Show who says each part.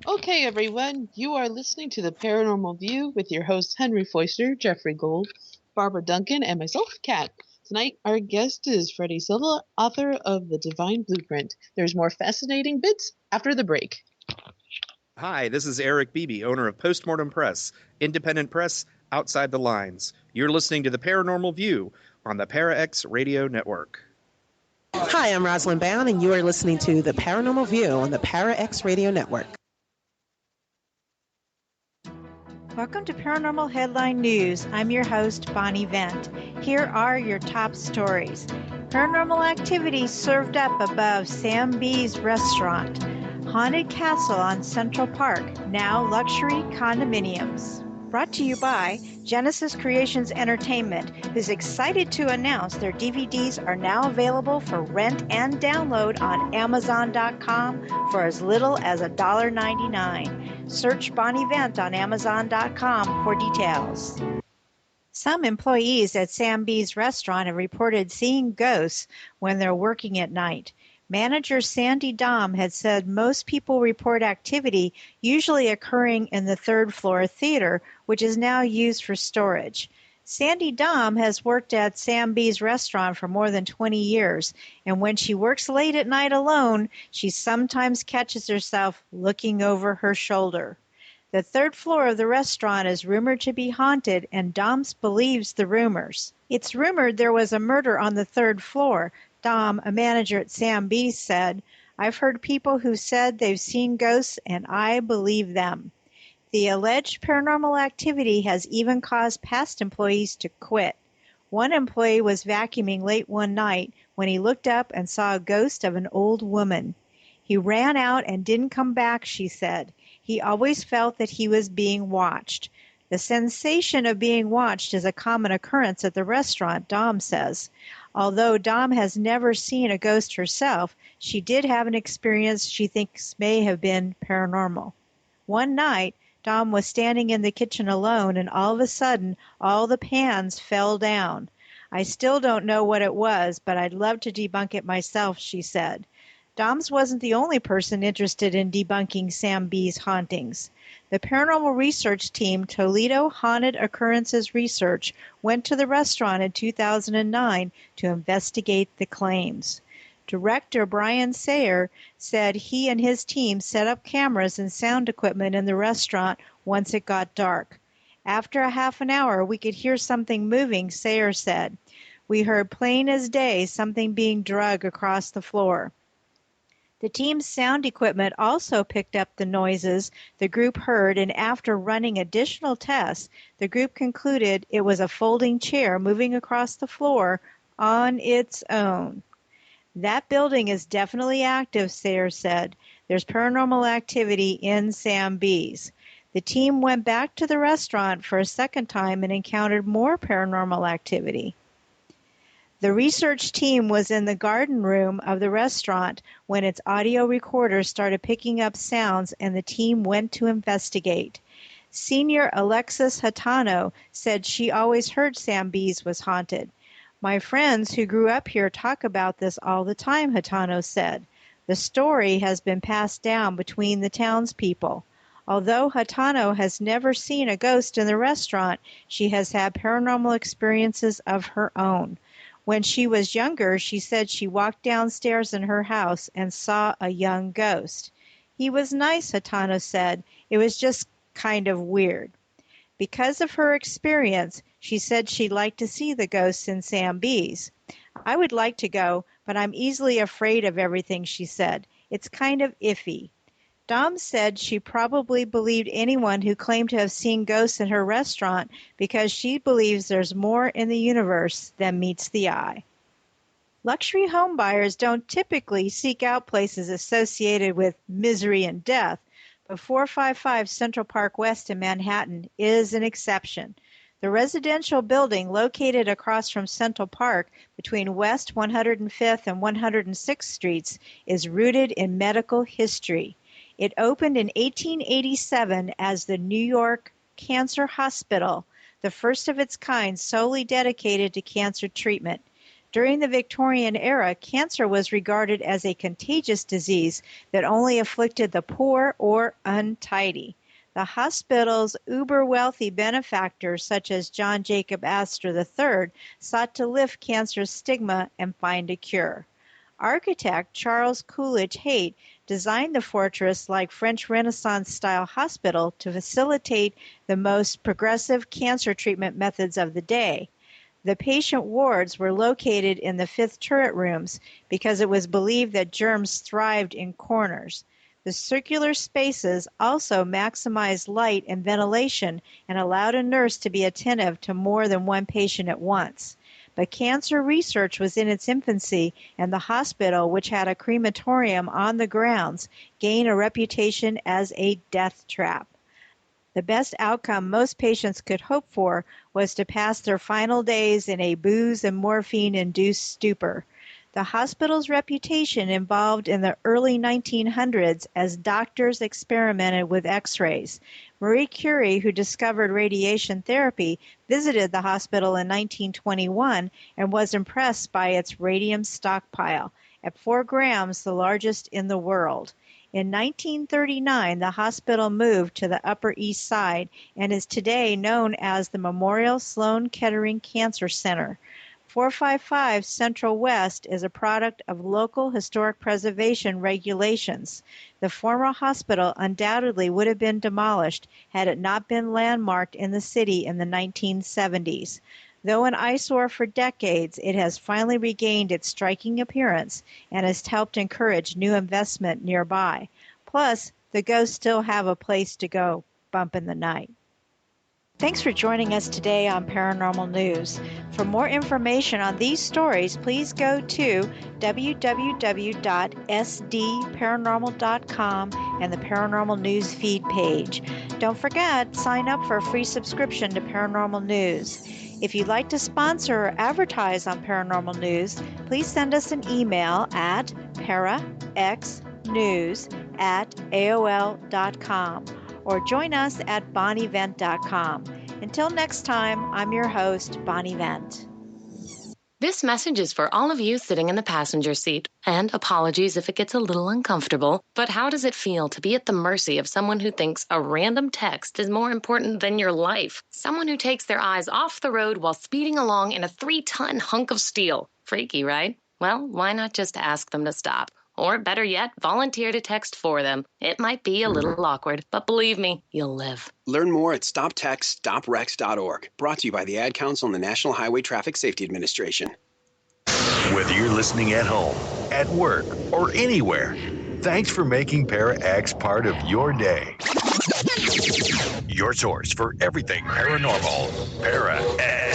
Speaker 1: Okay, everyone, you are listening to the Paranormal View with your hosts Henry Foister, Jeffrey Gold, Barbara Duncan, and myself, Kat. Tonight, our guest is Freddy Silva, author of The Divine Blueprint. There's more fascinating bits after the break.
Speaker 2: Hi, this is Eric Beebe, owner of Postmortem Press, independent press outside the lines. You're listening to the Paranormal View on the ParaX Radio Network.
Speaker 3: Hi, I'm Rosalind Bound, and you are listening to the Paranormal View on the ParaX Radio Network.
Speaker 4: Welcome to Paranormal Headline News. I'm your host, Bonnie Vent. Here are your top stories. Paranormal activity served up above Sam B's restaurant. Haunted castle on Central Park, now luxury condominiums. Brought to you by Genesis Creations Entertainment, who's excited to announce their DVDs are now available for rent and download on Amazon.com for as little as $1.99. Search Bonnie Vent on Amazon.com for details. Some employees at Sam B's restaurant have reported seeing ghosts when they're working at night. Manager Sandy Dom had said most people report activity usually occurring in the third floor theater, which is now used for storage. Sandy Dom has worked at Sam B's restaurant for more than 20 years, and when she works late at night alone, she sometimes catches herself looking over her shoulder. The third floor of the restaurant is rumored to be haunted, and Doms believes the rumors. It's rumored there was a murder on the third floor. Dom, a manager at Sam B's, said, "I've heard people who said they've seen ghosts, and I believe them." The alleged paranormal activity has even caused past employees to quit. One employee was vacuuming late one night when he looked up and saw a ghost of an old woman. He ran out and didn't come back, she said. He always felt that he was being watched. The sensation of being watched is a common occurrence at the restaurant, Dom says. Although Dom has never seen a ghost herself, she did have an experience she thinks may have been paranormal. One night, Dom was standing in the kitchen alone, and all of a sudden, all the pans fell down. "I still don't know what it was, but I'd love to debunk it myself," she said. Doms wasn't the only person interested in debunking Sam B's hauntings. The paranormal research team, Toledo Haunted Occurrences Research, went to the restaurant in 2009 to investigate the claims. Director Brian Sayer said he and his team set up cameras and sound equipment in the restaurant once it got dark. "After a half an hour, we could hear something moving," Sayer said. "We heard plain as day something being dragged across the floor." The team's sound equipment also picked up the noises the group heard, and after running additional tests, the group concluded it was a folding chair moving across the floor on its own. "That building is definitely active," Sayer said. "There's paranormal activity in Sam B's." The team went back to the restaurant for a second time and encountered more paranormal activity. The research team was in the garden room of the restaurant when its audio recorder started picking up sounds, and the team went to investigate. Senior Alexis Hatano said she always heard Sam B's was haunted. "My friends who grew up here talk about this all the time," Hatano said. The story has been passed down between the townspeople. Although Hatano has never seen a ghost in the restaurant, she has had paranormal experiences of her own. When she was younger, she said she walked downstairs in her house and saw a young ghost. "He was nice," Hatano said. "It was just kind of weird." Because of her experience, she said she'd like to see the ghosts in Sam B's. "I would like to go, but I'm easily afraid of everything," she said. "It's kind of iffy." Dom said she probably believed anyone who claimed to have seen ghosts in her restaurant because she believes there's more in the universe than meets the eye. Luxury home buyers don't typically seek out places associated with misery and death, but 455 Central Park West in Manhattan is an exception. The residential building located across from Central Park between West 105th and 106th Streets is rooted in medical history. It opened in 1887 as the New York Cancer Hospital, the first of its kind solely dedicated to cancer treatment. During the Victorian era, cancer was regarded as a contagious disease that only afflicted the poor or untidy. The hospital's uber-wealthy benefactors, such as John Jacob Astor III, sought to lift cancer's stigma and find a cure. Architect Charles Coolidge Haight designed the fortress-like French Renaissance-style hospital to facilitate the most progressive cancer treatment methods of the day. The patient wards were located in the fifth turret rooms because it was believed that germs thrived in corners. The circular spaces also maximized light and ventilation and allowed a nurse to be attentive to more than one patient at once. But cancer research was in its infancy, and the hospital, which had a crematorium on the grounds, gained a reputation as a death trap. The best outcome most patients could hope for was to pass their final days in a booze and morphine-induced stupor. The hospital's reputation evolved in the early 1900s as doctors experimented with X-rays. Marie Curie, who discovered radiation therapy, visited the hospital in 1921 and was impressed by its radium stockpile, at 4 grams, the largest in the world. In 1939, the hospital moved to the Upper East Side and is today known as the Memorial Sloan Kettering Cancer Center. 455 Central West is a product of local historic preservation regulations. The former hospital undoubtedly would have been demolished had it not been landmarked in the city in the 1970s. Though an eyesore for decades, it has finally regained its striking appearance and has helped encourage new investment nearby. Plus, the ghosts still have a place to go bump in the night. Thanks for joining us today on Paranormal News. For more information on these stories, please go to www.sdparanormal.com and the Paranormal News feed page. Don't forget, sign up for a free subscription to Paranormal News. If you'd like to sponsor or advertise on Paranormal News, please send us an email at paraxnews@aol.com or join us at bonnievent.com. Until next time, I'm your host, Bonnie Vent.
Speaker 5: This message is for all of you sitting in the passenger seat. And apologies if it gets a little uncomfortable, but how does it feel to be at the mercy of someone who thinks a random text is more important than your life? Someone who takes their eyes off the road while speeding along in a 3-ton hunk of steel. Freaky, right? Well, why not just ask them to stop? Or better yet, volunteer to text for them. It might be a little awkward, but believe me, you'll live.
Speaker 6: Learn more at stoptextstoprex.org. Brought to you by the Ad Council and the National Highway Traffic Safety Administration.
Speaker 7: Whether you're listening at home, at work, or anywhere, thanks for making Para-X part of your day. Your source for everything paranormal, Para-X.